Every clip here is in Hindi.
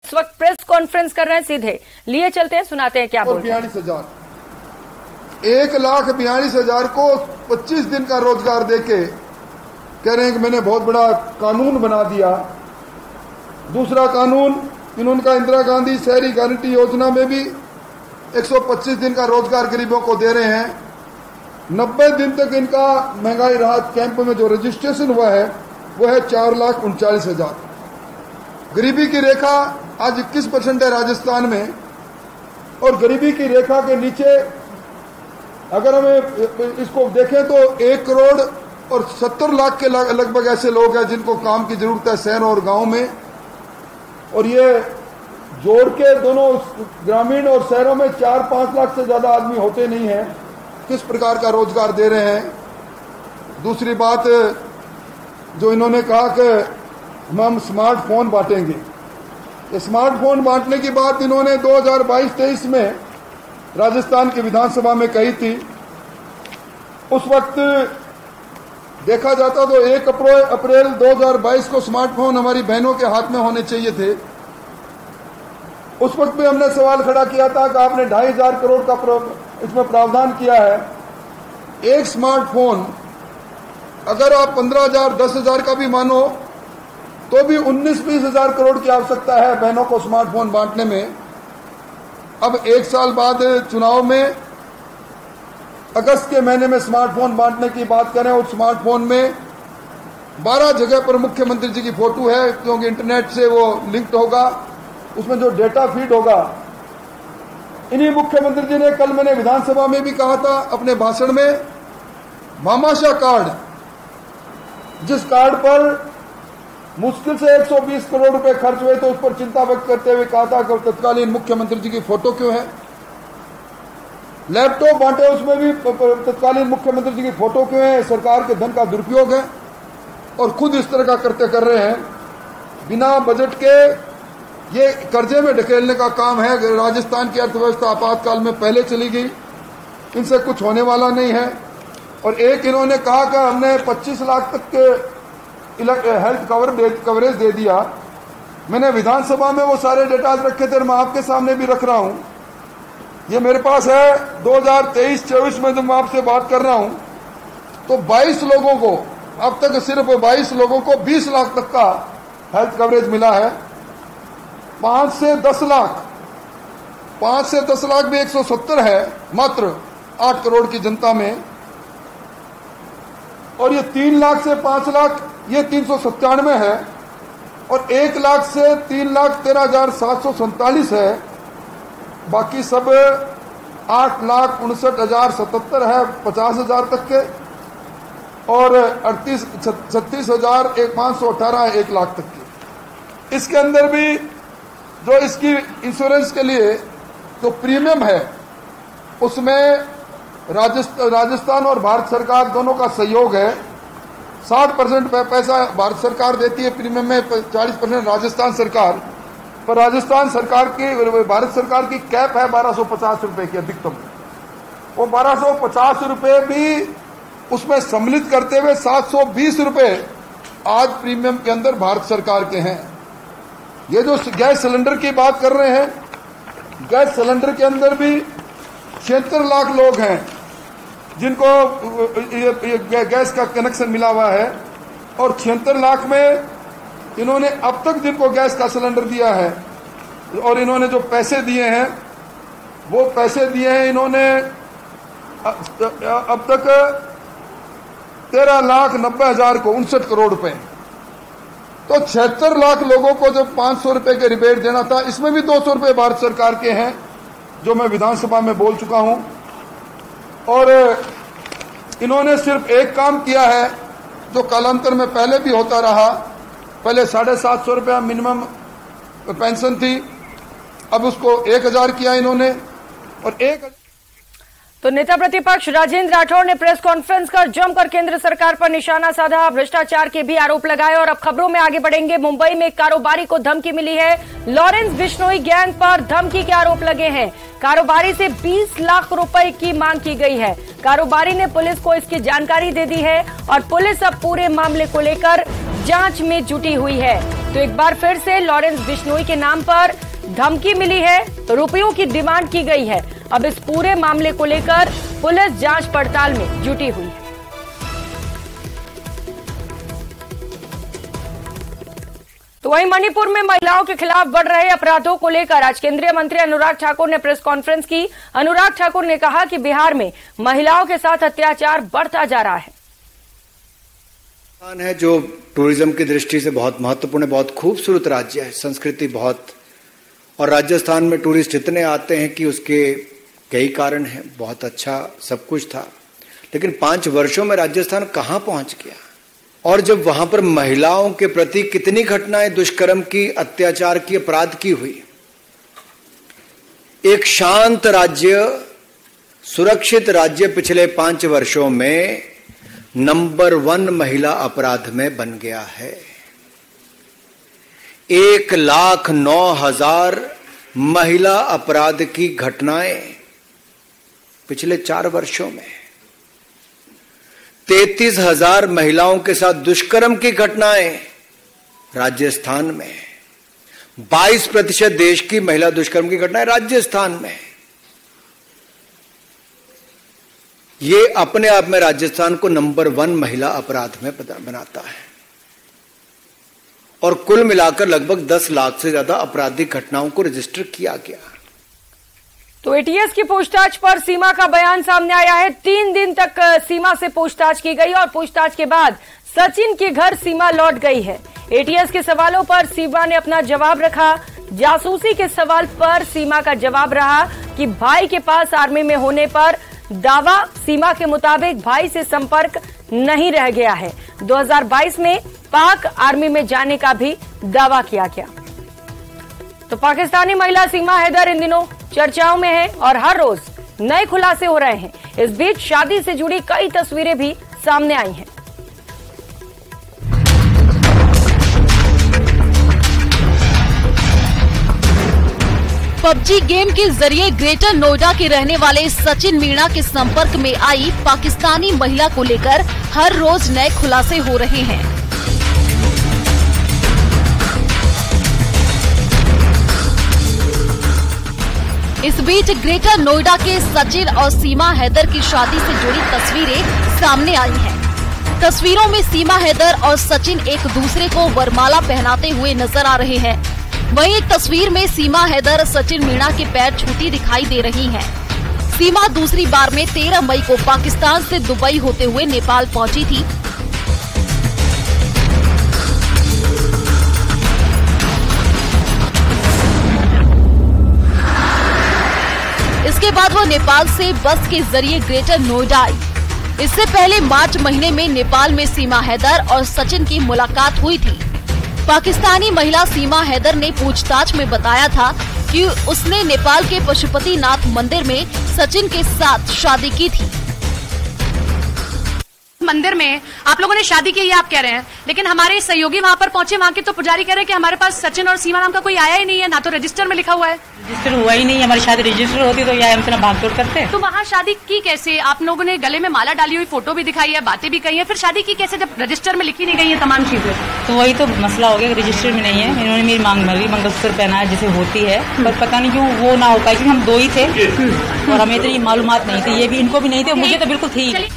इस वक्त प्रेस कॉन्फ्रेंस कर रहे हैं, सीधे लिए चलते हैं, सुनाते हैं क्या बोलते हैं। 42,000 1,42,000 को 25 दिन का रोजगार देके कह रहे हैं कि मैंने बहुत बड़ा कानून बना दिया। दूसरा कानून इन्होंने इंदिरा गांधी शहरी गारंटी योजना में भी 125 दिन का रोजगार गरीबों को दे रहे हैं। 90 दिन तक इनका महंगाई राहत कैंप में जो रजिस्ट्रेशन हुआ है वो है 4,39,000। गरीबी की रेखा आज 21% है राजस्थान में, और गरीबी की रेखा के नीचे अगर हमें इसको देखें तो 1 करोड़ और 70 लाख के लगभग ऐसे लोग हैं जिनको काम की जरूरत है शहरों और गांव में। और ये जोड़ के दोनों ग्रामीण और शहरों में 4-5 लाख से ज्यादा आदमी होते नहीं हैं। किस प्रकार का रोजगार दे रहे हैं। दूसरी बात जो इन्होंने कहा कि हम स्मार्टफोन बांटेंगे। स्मार्टफोन बांटने की बात इन्होंने 2022-23 में राजस्थान की विधानसभा में कही थी। उस वक्त देखा जाता तो 1 अप्रैल 2022 को स्मार्टफोन हमारी बहनों के हाथ में होने चाहिए थे। उस वक्त भी हमने सवाल खड़ा किया था कि आपने 2,500 करोड़ का इसमें प्रावधान किया है। एक स्मार्टफोन अगर आप 15,000 10,000 का भी मानो तो भी 19-20 हजार करोड़ की आवश्यकता है बहनों को स्मार्टफोन बांटने में। अब 1 साल बाद चुनाव में अगस्त के महीने में स्मार्टफोन बांटने की बात करें, उस स्मार्टफोन में 12 जगह पर मुख्यमंत्री जी की फोटो है, क्योंकि इंटरनेट से वो लिंक्ड होगा। उसमें जो डेटा फीड होगा इन्हीं मुख्यमंत्री जी ने, कल मैंने विधानसभा में भी कहा था अपने भाषण में, भामाशाह कार्ड, जिस कार्ड पर मुश्किल से 120 करोड़ रुपए खर्च हुए तो उस पर चिंता व्यक्त करते हुए कहा था कि तत्कालीन मुख्यमंत्री जी की फोटो क्यों है। लैपटॉप बांटे उसमें भी तत्कालीन मुख्यमंत्री जी की फोटो क्यों है। सरकार के धन का दुरुपयोग है और खुद इस तरह का कर रहे हैं बिना बजट के। ये कर्जे में ढकेलने का काम है। राजस्थान की अर्थव्यवस्था आपातकाल में पहले चली गई, इनसे कुछ होने वाला नहीं है। और एक इन्होंने कहा कि हमने 25 लाख तक के हेल्थ कवरेज दे दिया। मैंने विधानसभा में वो सारे डेटाज रखे थे, मैं आपके सामने भी रख रहा हूं। ये मेरे पास है 2023-24 में, जब मैं आपसे बात कर रहा हूं तो 22 लोगों को, अब तक सिर्फ 22 लोगों को 20 लाख तक का हेल्थ कवरेज मिला है। 5 से 10 लाख भी 170 है मात्र 8 करोड़ की जनता में। और ये 3 लाख से 5 लाख ये 397 है, और 1 लाख से 3,13,747 है। बाकी सब 8,59,077 है 50,000 तक के, और 36,518 है 1 लाख तक के। इसके अंदर भी जो इसकी इंश्योरेंस के लिए जो प्रीमियम है उसमें राजस्थान और भारत सरकार दोनों का सहयोग है। 60% पैसा भारत सरकार देती है प्रीमियम में, 40% राजस्थान सरकार। पर राजस्थान सरकार की, भारत सरकार की कैप है 1,250 रुपए की अधिकतम। वो 1,250 रुपए भी उसमें सम्मिलित करते हुए 720 रुपए आज प्रीमियम के अंदर भारत सरकार के हैं। ये जो गैस सिलेंडर की बात कर रहे हैं, गैस सिलेंडर के अंदर भी 76 लाख लोग हैं जिनको ये गैस का कनेक्शन मिला हुआ है। और 76 लाख में इन्होंने अब तक जिनको गैस का सिलेंडर दिया है, और इन्होंने जो पैसे दिए हैं वो पैसे दिए हैं इन्होंने अब तक 13,90,000 को 59 करोड़ रुपए। तो 76 लाख लोगों को जो 500 रुपए के रिबेट देना था, इसमें भी 200 रुपए भारत सरकार के हैं, जो मैं विधानसभा में बोल चुका हूं। और इन्होंने सिर्फ एक काम किया है जो कालांतर में पहले भी होता रहा। पहले 750 रुपया मिनिमम पेंशन थी, अब उसको 1,000 किया इन्होंने। और तो नेता प्रतिपक्ष राजेंद्र राठौड़ ने प्रेस कॉन्फ्रेंस कर जमकर केंद्र सरकार पर निशाना साधा, भ्रष्टाचार के भी आरोप लगाए। और अब खबरों में आगे बढ़ेंगे। मुंबई में कारोबारी को धमकी मिली है। लॉरेंस बिश्नोई गैंग पर धमकी के आरोप लगे हैं। कारोबारी से 20 लाख रुपए की मांग की गई है। कारोबारी ने पुलिस को इसकी जानकारी दे दी है और पुलिस अब पूरे मामले को लेकर जांच में जुटी हुई है। तो एक बार फिर से लॉरेंस बिश्नोई के नाम पर धमकी मिली है, तो रुपयों की डिमांड की गई है। अब इस पूरे मामले को लेकर पुलिस जांच पड़ताल में जुटी हुई है। तो वहीं मणिपुर में महिलाओं के खिलाफ बढ़ रहे अपराधों को लेकर आज केंद्रीय मंत्री अनुराग ठाकुर ने प्रेस कॉन्फ्रेंस की। अनुराग ठाकुर ने कहा कि बिहार में महिलाओं के साथ अत्याचार बढ़ता जा रहा है। है जो टूरिज्म की दृष्टि से बहुत महत्वपूर्ण है, बहुत खूबसूरत राज्य है, संस्कृति बहुत, और राजस्थान में टूरिस्ट इतने आते हैं कि उसके कई कारण हैं। बहुत अच्छा सब कुछ था, लेकिन 5 वर्षों में राजस्थान कहां पहुंच गया। और जब वहां पर महिलाओं के प्रति कितनी घटनाएं दुष्कर्म की, अत्याचार की, अपराध की हुई। एक शांत राज्य, सुरक्षित राज्य पिछले 5 वर्षों में नंबर 1 महिला अपराध में बन गया है। 1,09,000 महिला अपराध की घटनाएं पिछले 4 वर्षों में। 33,000 महिलाओं के साथ दुष्कर्म की घटनाएं राजस्थान में। 22% देश की महिला दुष्कर्म की घटनाएं राजस्थान में। ये अपने आप में राजस्थान को नंबर 1 महिला अपराध में बनाता है। और कुल मिलाकर लगभग 10 लाख से ज्यादा आपराधिक घटनाओं को रजिस्टर किया गया। तो एटीएस की पूछताछ पर सीमा का बयान सामने आया है। 3 दिन तक सीमा से पूछताछ की गई और पूछताछ के बाद सचिन के घर सीमा लौट गई है। एटीएस के सवालों पर सीमा ने अपना जवाब रखा। जासूसी के सवाल पर सीमा का जवाब रहा कि भाई के पास आर्मी में होने पर दावा। सीमा के मुताबिक भाई से संपर्क नहीं रह गया है। 2022 में पाक आर्मी में जाने का भी दावा किया गया। तो पाकिस्तानी महिला सीमा हैदर इन दिनों चर्चाओं में है और हर रोज नए खुलासे हो रहे हैं। इस बीच शादी से जुड़ी कई तस्वीरें भी सामने आई हैं। पबजी गेम के जरिए ग्रेटर नोएडा के रहने वाले सचिन मीणा के संपर्क में आई पाकिस्तानी महिला को लेकर हर रोज नए खुलासे हो रहे हैं। इस बीच ग्रेटर नोएडा के सचिन और सीमा हैदर की शादी से जुड़ी तस्वीरें सामने आई हैं। तस्वीरों में सीमा हैदर और सचिन एक दूसरे को वरमाला पहनाते हुए नजर आ रहे हैं। वहीं एक तस्वीर में सीमा हैदर सचिन मीणा के पैर छूती दिखाई दे रही हैं। सीमा दूसरी बार में 13 मई को पाकिस्तान से दुबई होते हुए नेपाल पहुंची थी। इसके बाद वो नेपाल से बस के जरिए ग्रेटर नोएडा आई। इससे पहले मार्च महीने में नेपाल में सीमा हैदर और सचिन की मुलाकात हुई थी। पाकिस्तानी महिला सीमा हैदर ने पूछताछ में बताया था कि उसने नेपाल के पशुपतिनाथ मंदिर में सचिन के साथ शादी की थी। मंदिर में आप लोगों ने शादी की, ये आप कह रहे हैं, लेकिन हमारे सहयोगी वहाँ पर पहुंचे, वहाँ के तो पुजारी कह रहे हैं कि हमारे पास सचिन और सीमा नाम का कोई आया ही नहीं है, ना तो रजिस्टर में लिखा हुआ है। रजिस्टर हुआ ही नहीं, हमारी शादी रजिस्टर होती तो यह हम इतना भागदौड़ करते। तो वहाँ शादी की कैसे? आप लोगों ने गले में माला डाली हुई फोटो भी दिखाई है, बातें भी कही है, फिर शादी की कैसे जब रजिस्टर में लिखी नहीं गई है तमाम चीजें? तो वही तो मसला हो गया, रजिस्टर में नहीं है। इन्होंने मेरी मांग भरी, मंगलसूत्र पहना है जैसे होती है, पर पता नहीं क्यों वो ना हो पाई, क्योंकि हम 2 ही थे और हमें इतनी मालूमात नहीं थी। ये भी इनको भी नहीं थे, मुझे तो बिल्कुल थी।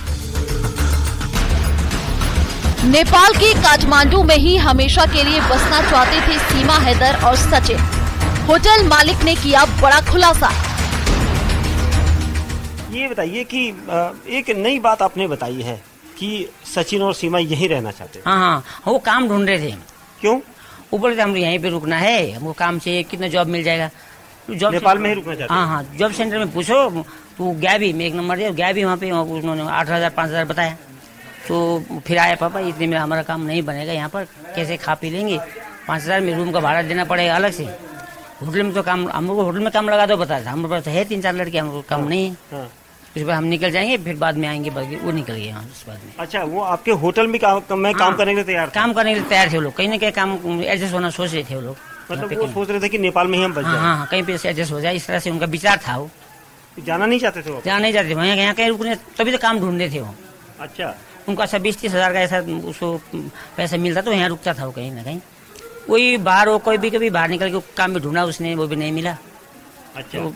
नेपाल के काठमांडू में ही हमेशा के लिए बसना चाहते थे सीमा हैदर और सचिन। होटल मालिक ने किया बड़ा खुलासा। ये बताइए कि एक नई बात आपने बताई है कि सचिन और सीमा यहीं रहना चाहते हैं। हाँ, वो काम ढूंढ रहे थे। क्यों? ऊपर से हम यहीं पे रुकना है, हमको काम चाहिए, कितना जॉब मिल जाएगा। जॉब नेपाल में ही रुकना चाहते हैं? हाँ, जॉब सेंटर में पूछो, तो गया भी, मैं 1 नंबर गया भी, वहाँ पे उन्होंने 8,000 5,000 बताया। तो फिर आया, पापा इतने में हमारा काम नहीं बनेगा, यहाँ पर कैसे खा पी लेंगे, 5,000 में रूम का भाड़ा देना पड़ेगा अलग से। होटल में तो काम, हमको होटल में काम लगा दो बताया था, हमारे पास है 3-4 लड़के, हमको काम नहीं है। उस बार हम निकल जाएंगे, फिर बाद में आएंगे, वो निकल गए उस बाद में। अच्छा, वो आपके होटल में काम करने के लिए तैयार? काम करने के लिए तैयार थे वो लोग, कहीं ना कहीं काम एडजस्ट होना सोच रहे थे वो लोग। मतलब वो सोच रहे थे कि नेपाल में ही हम बच जाएं। हाँ, कहीं पे से एडजस्ट हो जाए, इस तरह से उनका विचार था। वो जाना नहीं चाहते थे? जाना नहीं चाहते, वहाँ यहाँ कहीं रुकने, तभी तो काम ढूंढते थे वो। अच्छा, उनका 20-30 हज़ार का ऐसा उसको पैसा मिलता तो यहाँ रुकता था वो कहीं ना कहीं। वही बाहर हो, कोई भी कभी बाहर निकल के काम भी ढूंढा उसने, वो भी नहीं मिला। अच्छा। तो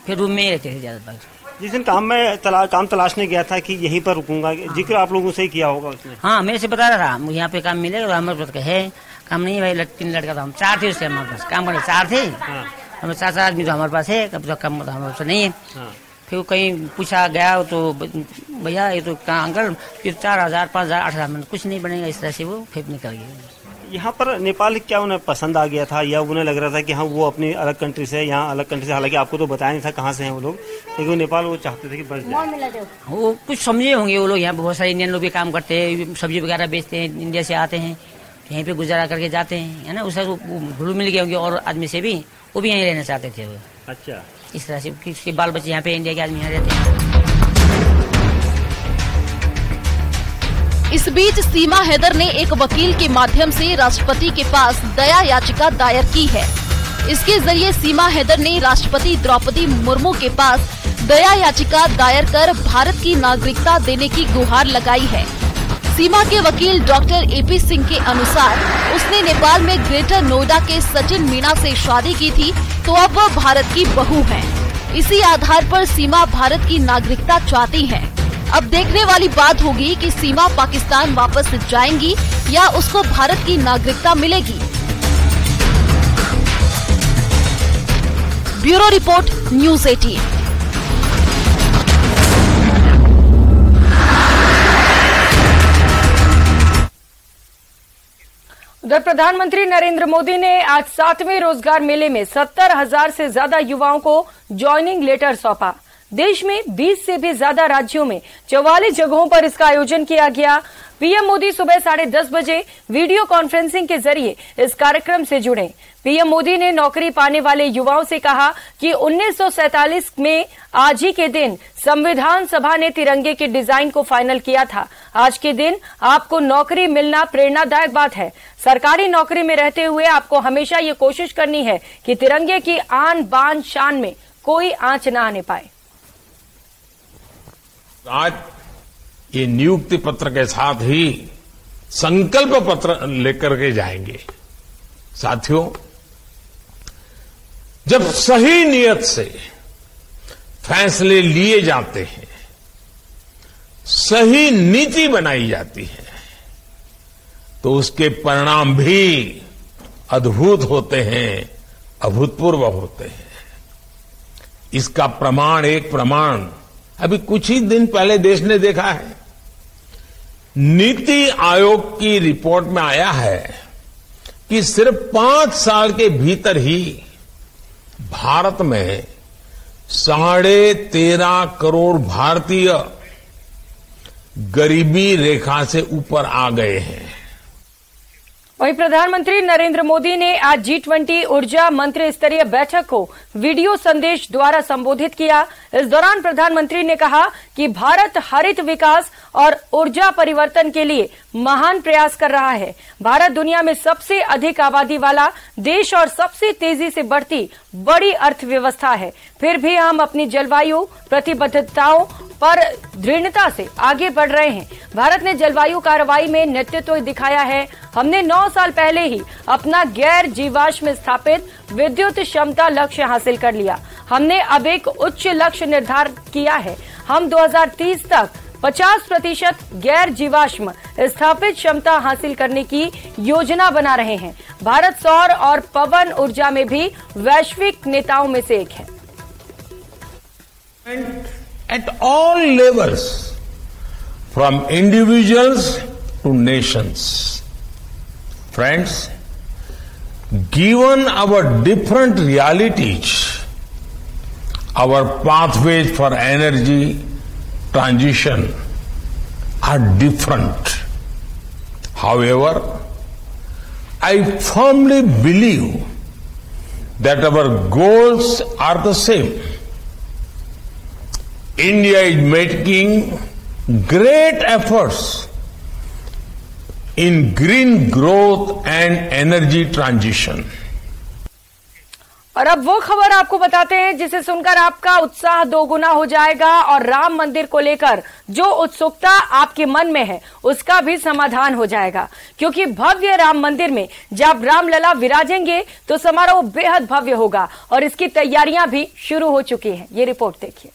फिर रूम में ही रहते थे ज्यादातर। जिस दिन काम तलाशने गया था कि यहीं पर रुकूंगा, जिक्र आप लोगों से ही किया होगा उसने? हाँ, मेरे से बता रहा था यहाँ पे काम मिलेगा, हमारे पास है काम नहीं भाई। 3 लड़का था, हम 4 थे उससे हमारे पास काम करने, 4 थे। हमें 4 आदमी तो हमारे पास है, कब तक काम हमारे पास नहीं है। फिर कहीं पूछा गया तो भैया ये तो कहाँ अंकल, फिर 4,000 5,000 8,000 कुछ नहीं बनेगा, इस तरह से वो फिर निकल गया। यहाँ पर नेपाल क्या उन्हें पसंद आ गया था, या उन्हें लग रहा था कि हाँ वो अपनी अलग कंट्री से, यहाँ अलग कंट्री से, हालांकि आपको तो बताया नहीं था कहाँ से हैं वो लोग, लेकिन नेपाल वो चाहते थे कि बस जाए। वो कुछ समझे होंगे वो लोग, यहाँ पे बहुत सारे इंडियन लोग भी काम करते हैं, सब्जी वगैरह बेचते हैं, इंडिया से आते हैं, यहीं पे गुजारा करके जाते हैं, है ना। उसका घुल मिल गए होंगे और आदमी से भी, वो भी यहीं रहना चाहते थे वो। अच्छा। इस तरह से किसके बाल बच्चे यहाँ पे इंडिया के आदमी यहाँ रहते हैं। इस बीच सीमा हैदर ने एक वकील के माध्यम से राष्ट्रपति के पास दया याचिका दायर की है। इसके जरिए सीमा हैदर ने राष्ट्रपति द्रौपदी मुर्मू के पास दया याचिका दायर कर भारत की नागरिकता देने की गुहार लगाई है। सीमा के वकील डॉक्टर AP सिंह के अनुसार उसने नेपाल में ग्रेटर नोएडा के सचिन मीणा से शादी की थी, तो अब वह भारत की बहू है। इसी आधार पर सीमा भारत की नागरिकता चाहती है। अब देखने वाली बात होगी कि सीमा पाकिस्तान वापस जाएंगी या उसको भारत की नागरिकता मिलेगी। Bureau report, news 18। उधर प्रधानमंत्री नरेंद्र मोदी ने आज 7वें रोजगार मेले में 70,000 से ज्यादा युवाओं को ज्वाइनिंग लेटर सौंपा। देश में 20 से भी ज्यादा राज्यों में 44 जगहों पर इसका आयोजन किया गया। पीएम मोदी सुबह 10:30 बजे वीडियो कॉन्फ्रेंसिंग के जरिए इस कार्यक्रम से जुड़े। पीएम मोदी ने नौकरी पाने वाले युवाओं से कहा कि 1947 में आज ही के दिन संविधान सभा ने तिरंगे के डिजाइन को फाइनल किया था। आज के दिन आपको नौकरी मिलना प्रेरणादायक बात है। सरकारी नौकरी में रहते हुए आपको हमेशा ये कोशिश करनी है कि तिरंगे की आन बान शान में कोई आंच न आने पाए। आज ये नियुक्ति पत्र के साथ ही संकल्प पत्र लेकर के जाएंगे। साथियों, जब सही नियत से फैसले लिए जाते हैं, सही नीति बनाई जाती है, तो उसके परिणाम भी अद्भुत होते हैं, अभूतपूर्व होते हैं। इसका एक प्रमाण अभी कुछ ही दिन पहले देश ने देखा है। नीति आयोग की रिपोर्ट में आया है कि सिर्फ 5 साल के भीतर ही भारत में 13.5 करोड़ भारतीय गरीबी रेखा से ऊपर आ गए हैं। वहीं प्रधानमंत्री नरेंद्र मोदी ने आज G20 ऊर्जा मंत्री स्तरीय बैठक को वीडियो संदेश द्वारा संबोधित किया। इस दौरान प्रधानमंत्री ने कहा कि भारत हरित विकास और ऊर्जा परिवर्तन के लिए महान प्रयास कर रहा है। भारत दुनिया में सबसे अधिक आबादी वाला देश और सबसे तेजी से बढ़ती बड़ी अर्थव्यवस्था है। फिर भी हम अपनी जलवायु प्रतिबद्धताओं पर दृढ़ता से आगे बढ़ रहे हैं। भारत ने जलवायु कार्रवाई में नेतृत्व दिखाया है। हमने 9 साल पहले ही अपना गैर जीवाश्म स्थापित विद्युत क्षमता लक्ष्य हासिल कर लिया। हमने अब एक उच्च लक्ष्य निर्धारित किया है। हम 2030 तक 50% गैर जीवाश्म स्थापित क्षमता हासिल करने की योजना बना रहे हैं। भारत सौर और पवन ऊर्जा में भी वैश्विक नेताओं में से एक है। At all levels, from individuals to nations. Friends, given our different realities, our pathways for energy transition are different. However, I firmly believe that our goals are the same. India is making great efforts in green growth and energy transition. और अब वो खबर आपको बताते हैं जिसे सुनकर आपका उत्साह दोगुना हो जाएगा और राम मंदिर को लेकर जो उत्सुकता आपके मन में है उसका भी समाधान हो जाएगा, क्योंकि भव्य राम मंदिर में जब रामलला विराजेंगे तो समारोह बेहद भव्य होगा और इसकी तैयारियां भी शुरू हो चुकी हैं। ये रिपोर्ट देखिए।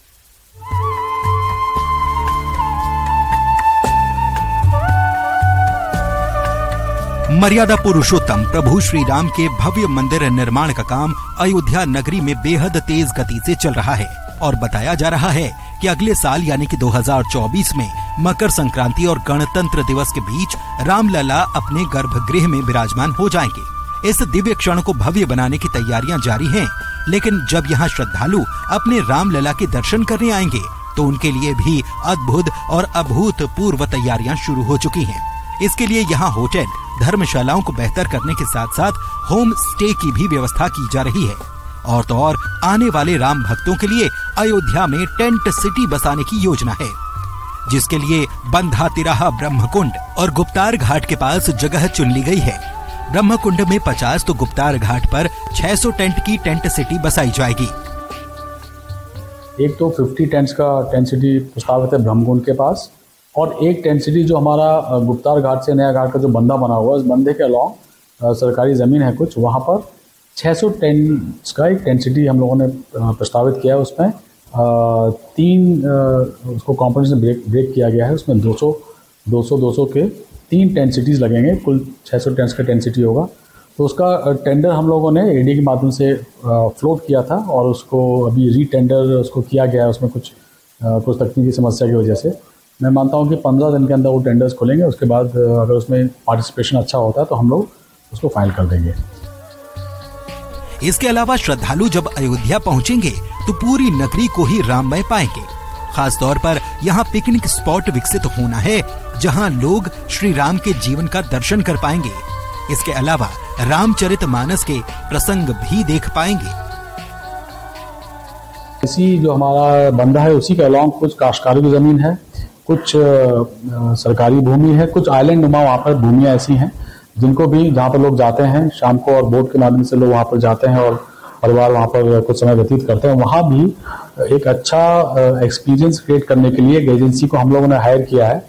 मर्यादा पुरुषोत्तम प्रभु श्री राम के भव्य मंदिर निर्माण का काम अयोध्या नगरी में बेहद तेज गति से चल रहा है और बताया जा रहा है कि अगले साल यानी कि 2024 में मकर संक्रांति और गणतंत्र दिवस के बीच रामलला अपने गर्भगृह में विराजमान हो जाएंगे। इस दिव्य क्षण को भव्य बनाने की तैयारियां जारी हैं, लेकिन जब यहाँ श्रद्धालु अपने रामलला के दर्शन करने आएंगे तो उनके लिए भी अद्भुत और अभूतपूर्व तैयारियां शुरू हो चुकी हैं। इसके लिए यहाँ होटल, धर्मशालाओं को बेहतर करने के साथ साथ होम स्टे की भी व्यवस्था की जा रही है। और तो और आने वाले राम भक्तों के लिए अयोध्या में टेंट सिटी बसाने की योजना है, जिसके लिए बंधा तिराहा ब्रह्मकुंड और गुप्तार घाट के पास जगह चुन ली गई है। ब्रह्मकुंड में 50 तो गुप्तार घाट पर 600 टेंट की टेंट सिटी बसाई जाएगी। एक तो 50 टेंट्स का टेंट सिटी प्रस्तावित है ब्रह्मकुंड के पास, और एक टेंट सिटी जो हमारा गुप्तार घाट से नया घाट का जो बंधा बना हुआ है, उस बंधे के अलॉन्ग सरकारी ज़मीन है कुछ, वहाँ पर 600 टेंट्स का एक टेंट सिटी हम लोगों ने प्रस्तावित किया है। उसमें 3 उसको कॉम्पोनेंट्स में ब्रेक किया गया है। उसमें 200 के 3 टेंट सिटीज़ लगेंगे, कुल 600 टेंट्स का टेंट सिटी होगा। तो उसका टेंडर हम लोगों ने एडी के माध्यम से फ्लोट किया था और उसको अभी रीटेंडर उसको किया गया है। उसमें कुछ तकनीकी समस्या की वजह से मैं मानता हूं कि 15 दिन के अंदर वो टेंडर्स खुलेंगे। उसके बाद अगर उसमें पार्टिसिपेशन अच्छा होता है तो हम लोग उसको फाइल कर देंगे। इसके अलावा श्रद्धालु जब अयोध्या पहुंचेंगे तो पूरी नगरी को ही राममय पाएंगे। खास तौर पर यहाँ पिकनिक स्पॉट विकसित होना है, जहाँ लोग श्री राम के जीवन का दर्शन कर पाएंगे। इसके अलावा रामचरितमानस के प्रसंग भी देख पाएंगे। इसी जो हमारा बंधा है उसी के अलॉन्ग कुछ काश्तकारों की जमीन है, कुछ सरकारी भूमि है, कुछ आइलैंड नुमा वहाँ पर भूमियाँ ऐसी हैं जिनको भी जहाँ पर लोग जाते हैं शाम को और बोट के माध्यम से लोग वहाँ पर जाते हैं और परिवार वहाँ पर कुछ समय व्यतीत करते हैं। वहाँ भी एक अच्छा एक्सपीरियंस क्रिएट करने के लिए एक एजेंसी को हम लोगों ने हायर किया है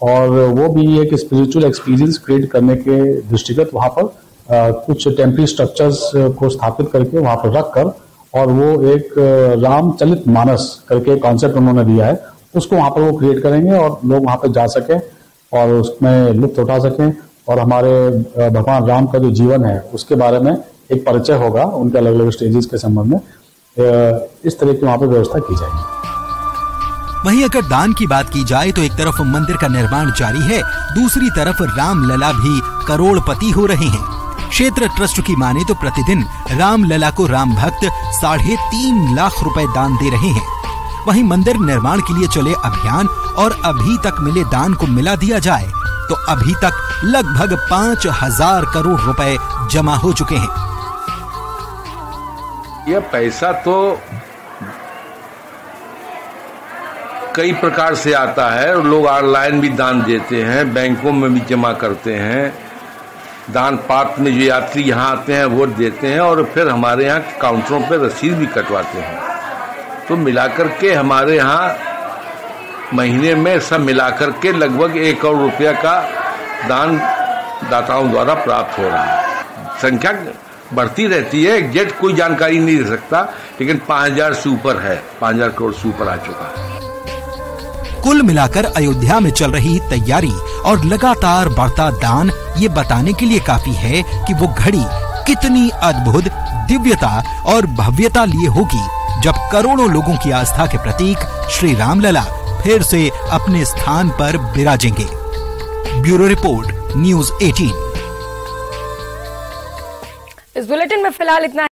और वो भी एक स्पिरिचुअल एक्सपीरियंस क्रिएट करने के दृष्टिगत वहाँ पर कुछ टेम्परेरी स्ट्रक्चर्स को स्थापित करके वहाँ पर रख कर, और वो एक रामचरित मानस करके कॉन्सेप्ट उन्होंने दिया है, उसको वहाँ पर वो क्रिएट करेंगे और लोग वहाँ पर जा सकें और उसमें लुत्फ उठा सकें और हमारे भगवान राम का जो जीवन है उसके बारे में एक परिचय होगा, उनके अलग अलग स्टेजेस के संबंध में। इस तरह की वहाँ पर व्यवस्था की जाएगी। वहीं अगर दान की बात की जाए तो एक तरफ मंदिर का निर्माण जारी है, दूसरी तरफ रामलला भी करोड़पति हो रहे हैं। क्षेत्र ट्रस्ट की माने तो प्रतिदिन रामलला को राम भक्त 3.5 लाख रुपए दान दे रहे हैं। वहीं मंदिर निर्माण के लिए चले अभियान और अभी तक मिले दान को मिला दिया जाए तो अभी तक लगभग 5,000 करोड़ रुपए जमा हो चुके हैं। यह पैसा तो कई प्रकार से आता है, लोग ऑनलाइन भी दान देते हैं, बैंकों में भी जमा करते हैं, दान पात्र में जो यात्री यहाँ आते हैं वो देते हैं और फिर हमारे यहाँ काउंटरों पर रसीद भी कटवाते हैं। तो मिलाकर के हमारे यहाँ महीने में सब मिलाकर के लगभग 1 करोड़ रुपया का दान दाताओं द्वारा प्राप्त हो रहा है। संख्या बढ़ती रहती है, एग्जैक्ट कोई जानकारी नहीं दे सकता, लेकिन 5,000 से ऊपर है, 5,000 करोड़ से ऊपर आ चुका है। कुल मिलाकर अयोध्या में चल रही तैयारी और लगातार बढ़ता दान ये बताने के लिए काफी है कि वो घड़ी कितनी अद्भुत दिव्यता और भव्यता लिए होगी जब करोड़ों लोगों की आस्था के प्रतीक श्री रामलला फिर से अपने स्थान पर विराजेंगे। Bureau report, news 18। इस बुलेटिन में फिलहाल इतना।